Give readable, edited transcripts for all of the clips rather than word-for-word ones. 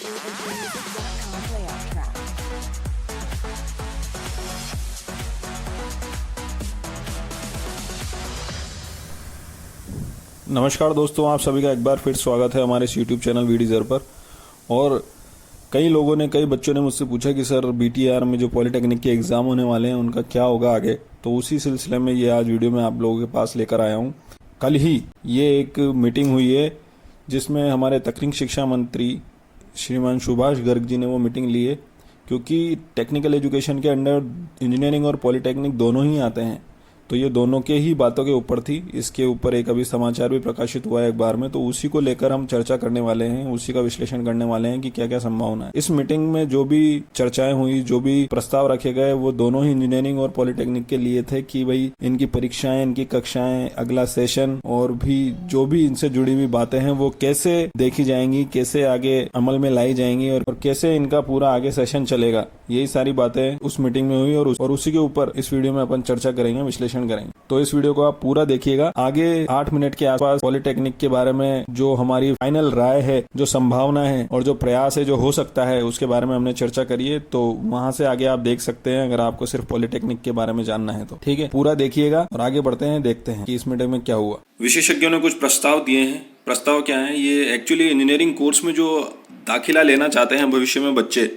www.music.com playoff track. नमस्कार दोस्तों, आप सभी का एक बार फिर स्वागत है हमारे इस यूट्यूब चैनल वीडिज़र पर। और कई बच्चों ने मुझसे पूछा कि सर बीटीआर में जो पॉलिटेक्निक के एग्ज़ाम होने वाले हैं उनका क्या होगा आगे, तो उसी सिलसिले में ये आज वीडियो में आप लोगों के पास लेकर आया हूँ। कल ही ये एक मीटिंग हुई है जिसमें हमारे तकनीक शिक्षा मंत्री श्रीमान सुभाष गर्ग जी ने वो मीटिंग ली है, क्योंकि टेक्निकल एजुकेशन के अंडर इंजीनियरिंग और पॉलिटेक्निक दोनों ही आते हैं, तो ये दोनों के ही बातों के ऊपर थी। इसके ऊपर एक अभी समाचार भी प्रकाशित हुआ है अखबार में, तो उसी को लेकर हम चर्चा करने वाले हैं, उसी का विश्लेषण करने वाले हैं कि क्या क्या संभावना है। इस मीटिंग में जो भी चर्चाएं हुई, जो भी प्रस्ताव रखे गए, वो दोनों ही इंजीनियरिंग और पॉलिटेक्निक के लिए थे कि भाई इनकी परीक्षाएं, इनकी कक्षाएं, अगला सेशन और भी जो भी इनसे जुड़ी हुई बातें हैं वो कैसे देखी जाएंगी, कैसे आगे अमल में लाई जाएंगी और कैसे इनका पूरा आगे सेशन चलेगा। यही सारी बातें उस मीटिंग में हुई और उसी के ऊपर इस वीडियो में अपन चर्चा करेंगे, विश्लेषण करेंगे। तो इस वीडियो को आप पूरा देखिएगा। आगे 8 मिनट के आसपास पॉलिटेक्निक के बारे में जो हमारी फाइनल राय है, जो संभावना है और जो प्रयास है, जो हो सकता है, उसके बारे में हमने चर्चा करी है। तो वहां से आगे आप देख सकते हैं अगर आपको सिर्फ पॉलिटेक्निक के बारे में जानना है तो। ठीक है, पूरा देखिएगा और आगे बढ़ते हैं, देखते हैं कि इस मीटिंग में क्या हुआ। विशेषज्ञों ने कुछ प्रस्ताव दिए हैं। प्रस्ताव क्या है? ये एक्चुअली इंजीनियरिंग कोर्स में जो दाखिला लेना चाहते हैं भविष्य में बच्चे,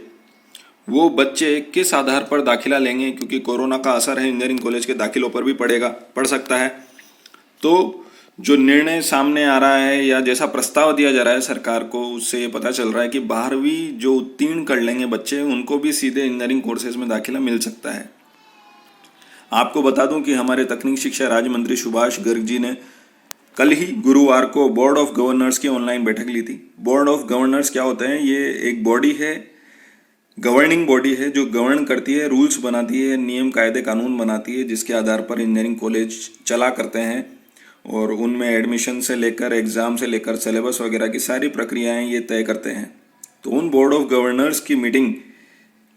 वो बच्चे किस आधार पर दाखिला लेंगे, क्योंकि कोरोना का असर है इंजीनियरिंग कॉलेज के दाखिलों पर भी पड़ सकता है। तो जो निर्णय सामने आ रहा है या जैसा प्रस्ताव दिया जा रहा है सरकार को, उससे ये पता चल रहा है कि 12वीं जो उत्तीर्ण कर लेंगे बच्चे, उनको भी सीधे इंजीनियरिंग कोर्सेज में दाखिला मिल सकता है। आपको बता दूं कि हमारे तकनीक शिक्षा राज्य मंत्री सुभाष गर्ग जी ने कल ही गुरुवार को बोर्ड ऑफ गवर्नर्स की ऑनलाइन बैठक ली थी। बोर्ड ऑफ गवर्नर्स क्या होते हैं? ये एक बॉडी है, गवर्निंग बॉडी है, जो गवर्न करती है, रूल्स बनाती है, नियम कायदे कानून बनाती है, जिसके आधार पर इंजीनियरिंग कॉलेज चला करते हैं और उनमें एडमिशन से लेकर एग्ज़ाम से लेकर सिलेबस वगैरह की सारी प्रक्रियाएं ये तय करते हैं। तो उन बोर्ड ऑफ गवर्नर्स की मीटिंग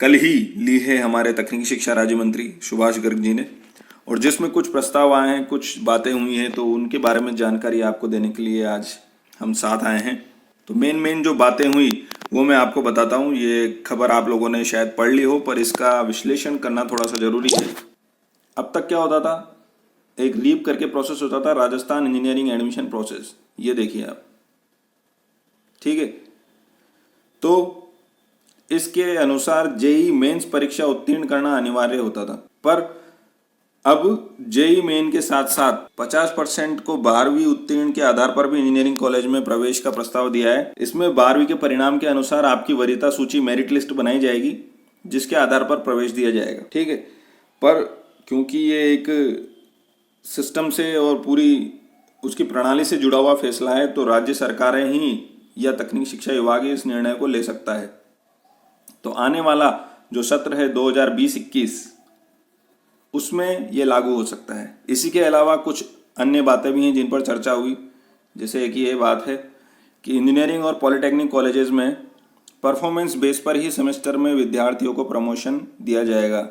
कल ही ली है हमारे तकनीकी शिक्षा राज्य मंत्री सुभाष गर्ग जी ने, और जिसमें कुछ प्रस्ताव आए हैं, कुछ बातें हुई हैं, तो उनके बारे में जानकारी आपको देने के लिए आज हम साथ आए हैं। तो मेन जो बातें हुई वो मैं आपको बताता हूँ। ये खबर आप लोगों ने शायद पढ़ ली हो, पर इसका विश्लेषण करना थोड़ा सा जरूरी है। अब तक क्या होता था? एक रीप करके प्रोसेस होता था, राजस्थान इंजीनियरिंग एडमिशन प्रोसेस। ये देखिए आप, ठीक है। तो इसके अनुसार जेई मेंस परीक्षा उत्तीर्ण करना अनिवार्य होता था, पर अब जेई मेन के साथ साथ 50% को 12वीं उत्तीर्ण के आधार पर भी इंजीनियरिंग कॉलेज में प्रवेश का प्रस्ताव दिया है। इसमें 12वीं के परिणाम के अनुसार आपकी वरीयता सूची, मेरिट लिस्ट बनाई जाएगी, जिसके आधार पर प्रवेश दिया जाएगा। ठीक है, पर क्योंकि ये एक सिस्टम से और पूरी उसकी प्रणाली से जुड़ा हुआ फैसला है, तो राज्य सरकारें ही या तकनीक शिक्षा विभाग इस निर्णय को ले सकता है। तो आने वाला जो सत्र है 2020-21, उसमें ये लागू हो सकता है। इसी के अलावा कुछ अन्य बातें भी हैं जिन पर चर्चा हुई। जैसे एक ये बात है कि इंजीनियरिंग और पॉलिटेक्निक कॉलेजेस में परफॉर्मेंस बेस पर ही सेमेस्टर में विद्यार्थियों को प्रमोशन दिया जाएगा।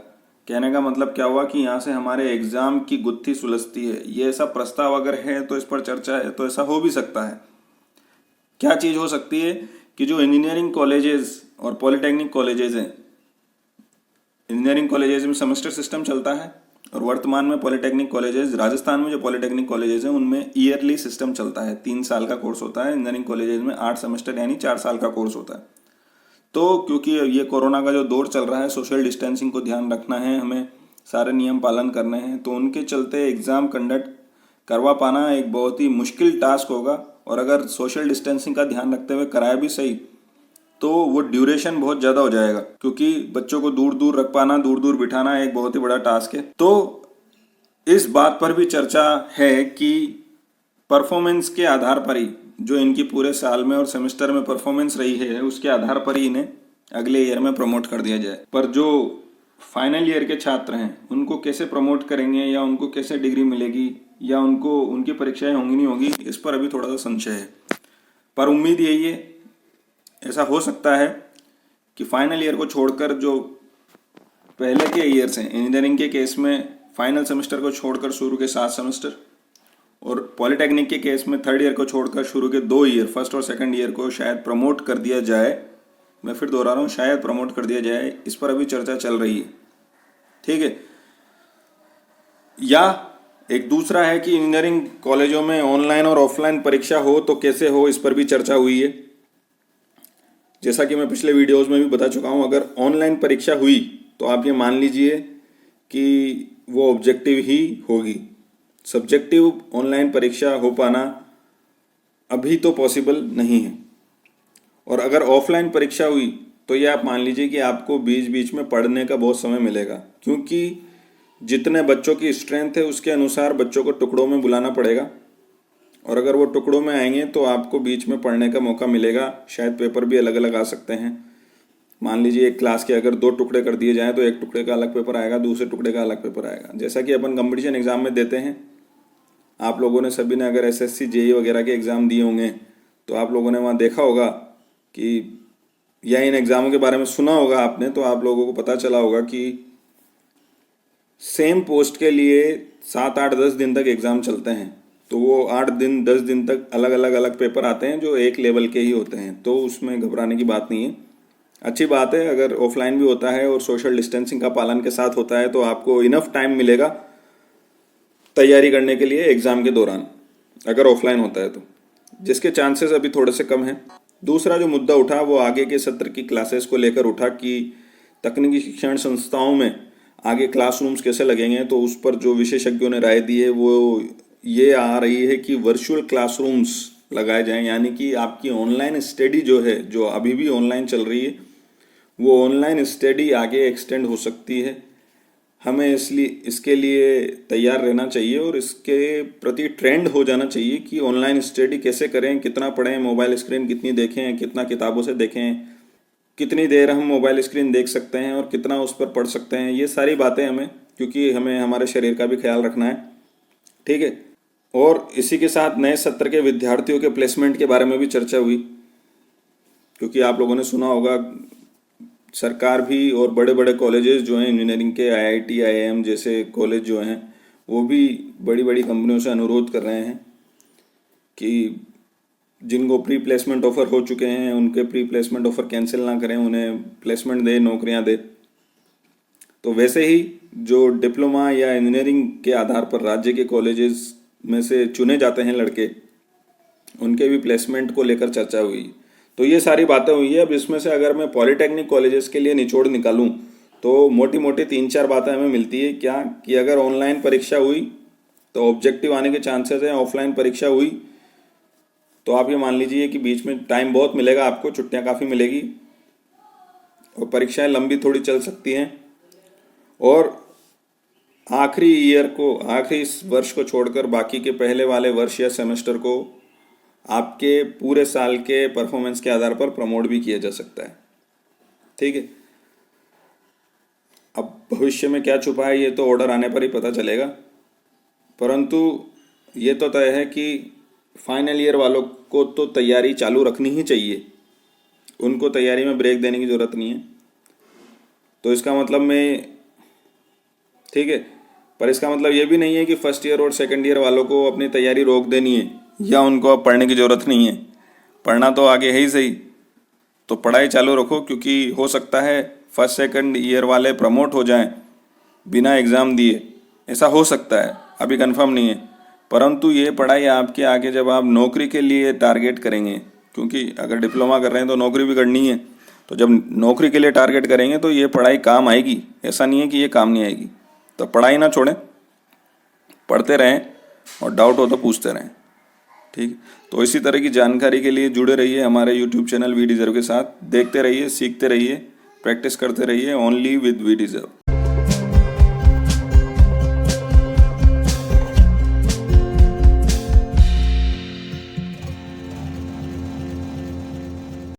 कहने का मतलब क्या हुआ कि यहाँ से हमारे एग्ज़ाम की गुत्थी सुलझती है। ये ऐसा प्रस्ताव अगर है तो इस पर चर्चा है, तो ऐसा हो भी सकता है। क्या चीज़ हो सकती है कि जो इंजीनियरिंग कॉलेजेस और पॉलिटेक्निक कॉलेजेस हैं, इंजीनियरिंग कॉलेजेस में सेमेस्टर सिस्टम चलता है और वर्तमान में पॉलिटेक्निक कॉलेजेस, राजस्थान में जो पॉलिटेक्निक कॉलेजेस हैं उनमें ईयरली सिस्टम चलता है। 3 साल का कोर्स होता है। इंजीनियरिंग कॉलेजेस में 8 सेमेस्टर यानी 4 साल का कोर्स होता है। तो क्योंकि ये कोरोना का जो दौर चल रहा है, सोशल डिस्टेंसिंग को ध्यान रखना है, हमें सारे नियम पालन करने हैं, तो उनके चलते एग्ज़ाम कंडक्ट करवा पाना एक बहुत ही मुश्किल टास्क होगा। और अगर सोशल डिस्टेंसिंग का ध्यान रखते हुए कराया भी सही, तो वो ड्यूरेशन बहुत ज़्यादा हो जाएगा, क्योंकि बच्चों को दूर दूर रख पाना, दूर दूर बिठाना एक बहुत ही बड़ा टास्क है। तो इस बात पर भी चर्चा है कि परफॉर्मेंस के आधार पर ही, जो इनकी पूरे साल में और सेमेस्टर में परफॉर्मेंस रही है, उसके आधार पर ही इन्हें अगले ईयर में प्रमोट कर दिया जाए। पर जो फाइनल ईयर के छात्र हैं, उनको कैसे प्रमोट करेंगे या उनको कैसे डिग्री मिलेगी या उनको उनकी परीक्षाएं होंगी नहीं होगी, इस पर अभी थोड़ा सा संशय है। पर उम्मीद यही है, ऐसा हो सकता है कि फाइनल ईयर को छोड़कर जो पहले के ईयर्स हैं, इंजीनियरिंग के केस में फाइनल सेमेस्टर को छोड़कर शुरू के 7 सेमेस्टर, और पॉलिटेक्निक के केस में 3rd ईयर को छोड़कर शुरू के 2 ईयर, फर्स्ट और सेकंड ईयर को शायद प्रमोट कर दिया जाए मैं फिर दोहरा रहा हूँ, शायद प्रमोट कर दिया जाए, इस पर अभी चर्चा चल रही है। ठीक है। या एक दूसरा है कि इंजीनियरिंग कॉलेजों में ऑनलाइन और ऑफलाइन परीक्षा हो तो कैसे हो, इस पर भी चर्चा हुई है। जैसा कि मैं पिछले वीडियोस में भी बता चुका हूँ, अगर ऑनलाइन परीक्षा हुई तो आप ये मान लीजिए कि वो ऑब्जेक्टिव ही होगी। सब्जेक्टिव ऑनलाइन परीक्षा हो पाना अभी तो पॉसिबल नहीं है। और अगर ऑफलाइन परीक्षा हुई तो ये आप मान लीजिए कि आपको बीच बीच में पढ़ने का बहुत समय मिलेगा, क्योंकि जितने बच्चों की स्ट्रेंथ है उसके अनुसार बच्चों को टुकड़ों में बुलाना पड़ेगा, और अगर वो टुकड़ों में आएंगे तो आपको बीच में पढ़ने का मौका मिलेगा। शायद पेपर भी अलग अलग आ सकते हैं। मान लीजिए एक क्लास के अगर 2 टुकड़े कर दिए जाएँ तो एक टुकड़े का अलग पेपर आएगा, दूसरे टुकड़े का अलग पेपर आएगा, जैसा कि अपन कंपटीशन एग्जाम में देते हैं। आप लोगों ने सभी ने अगर एसएससी जेईई वगैरह के एग्ज़ाम दिए होंगे तो आप लोगों ने वहाँ देखा होगा कि, या इन एग्ज़ामों के बारे में सुना होगा आपने, तो आप लोगों को पता चला होगा कि सेम पोस्ट के लिए 7, 8, 10 दिन तक एग्ज़ाम चलते हैं। तो वो 8 दिन 10 दिन तक अलग अलग पेपर आते हैं जो एक लेवल के ही होते हैं, तो उसमें घबराने की बात नहीं है। अच्छी बात है, अगर ऑफलाइन भी होता है और सोशल डिस्टेंसिंग का पालन के साथ होता है तो आपको इनफ टाइम मिलेगा तैयारी करने के लिए एग्ज़ाम के दौरान, अगर ऑफलाइन होता है तो, जिसके चांसेस अभी थोड़े से कम हैं। दूसरा जो मुद्दा उठा वो आगे के सत्र की क्लासेस को लेकर उठा कि तकनीकी शिक्षण संस्थाओं में आगे क्लासरूम्स कैसे लगेंगे। तो उस पर जो विशेषज्ञों ने राय दी है वो ये आ रही है कि वर्चुअल क्लासरूम्स लगाए जाएं, यानी कि आपकी ऑनलाइन स्टडी जो है, जो अभी भी ऑनलाइन चल रही है, वो ऑनलाइन स्टडी आगे एक्सटेंड हो सकती है। हमें इसके लिए तैयार रहना चाहिए और इसके प्रति ट्रेंड हो जाना चाहिए कि ऑनलाइन स्टडी कैसे करें, कितना पढ़ें, मोबाइल स्क्रीन कितनी देखें, कितना किताबों से देखें, कितनी देर हम मोबाइल स्क्रीन देख सकते हैं और कितना उस पर पढ़ सकते हैं। ये सारी बातें हमें, क्योंकि हमें हमारे शरीर का भी ख्याल रखना है। ठीक है। और इसी के साथ नए सत्र के विद्यार्थियों के प्लेसमेंट के बारे में भी चर्चा हुई, क्योंकि आप लोगों ने सुना होगा सरकार भी और बड़े बड़े कॉलेजेस जो हैं इंजीनियरिंग के, आईआईटी, आईआईएम जैसे कॉलेज जो हैं, वो भी बड़ी बड़ी कंपनियों से अनुरोध कर रहे हैं कि जिनको प्री प्लेसमेंट ऑफ़र हो चुके हैं उनके प्री प्लेसमेंट ऑफ़र कैंसिल ना करें, उन्हें प्लेसमेंट दे, नौकरियां दे। तो वैसे ही जो डिप्लोमा या इंजीनियरिंग के आधार पर राज्य के कॉलेजेस में से चुने जाते हैं लड़के, उनके भी प्लेसमेंट को लेकर चर्चा हुई। तो ये सारी बातें हुई है। अब इसमें से अगर मैं पॉलिटेक्निक कॉलेजेस के लिए निचोड़ निकालूं तो मोटी मोटी 3-4 बातें हमें मिलती है। क्या कि अगर ऑनलाइन परीक्षा हुई तो ऑब्जेक्टिव आने के चांसेस हैं, ऑफलाइन परीक्षा हुई तो आप ये मान लीजिए कि बीच में टाइम बहुत मिलेगा, आपको छुट्टियां काफ़ी मिलेगी और परीक्षाएं लंबी थोड़ी चल सकती हैं। और आखिरी ईयर को, आखिरी वर्ष को छोड़कर बाकी के पहले वाले वर्ष या सेमेस्टर को आपके पूरे साल के परफॉर्मेंस के आधार पर प्रमोट भी किया जा सकता है। ठीक है। अब भविष्य में क्या छुपा है ये तो ऑर्डर आने पर ही पता चलेगा, परंतु ये तो तय है कि फाइनल ईयर वालों को तो तैयारी चालू रखनी ही चाहिए, उनको तैयारी में ब्रेक देने की ज़रूरत नहीं है। तो इसका मतलब ठीक है, पर इसका मतलब ये भी नहीं है कि फर्स्ट ईयर और सेकंड ईयर वालों को अपनी तैयारी रोक देनी है या उनको अब पढ़ने की ज़रूरत नहीं है। पढ़ना तो आगे है ही सही, तो पढ़ाई चालू रखो, क्योंकि हो सकता है फर्स्ट सेकंड ईयर वाले प्रमोट हो जाएं बिना एग्ज़ाम दिए, ऐसा हो सकता है, अभी कंफर्म नहीं है। परंतु ये पढ़ाई आपके आगे जब आप नौकरी के लिए टारगेट करेंगे, क्योंकि अगर डिप्लोमा कर रहे हैं तो नौकरी भी करनी है, तो जब नौकरी के लिए टारगेट करेंगे तो ये पढ़ाई काम आएगी, ऐसा नहीं है कि ये काम नहीं आएगी। तो पढ़ाई ना छोड़ें, पढ़ते रहें और डाउट हो तो पूछते रहें। ठीक। तो इसी तरह की जानकारी के लिए जुड़े रहिए हमारे यूट्यूब चैनल वी डिज़र्व के साथ, देखते रहिए, सीखते रहिए, प्रैक्टिस करते रहिए। Only with we deserve.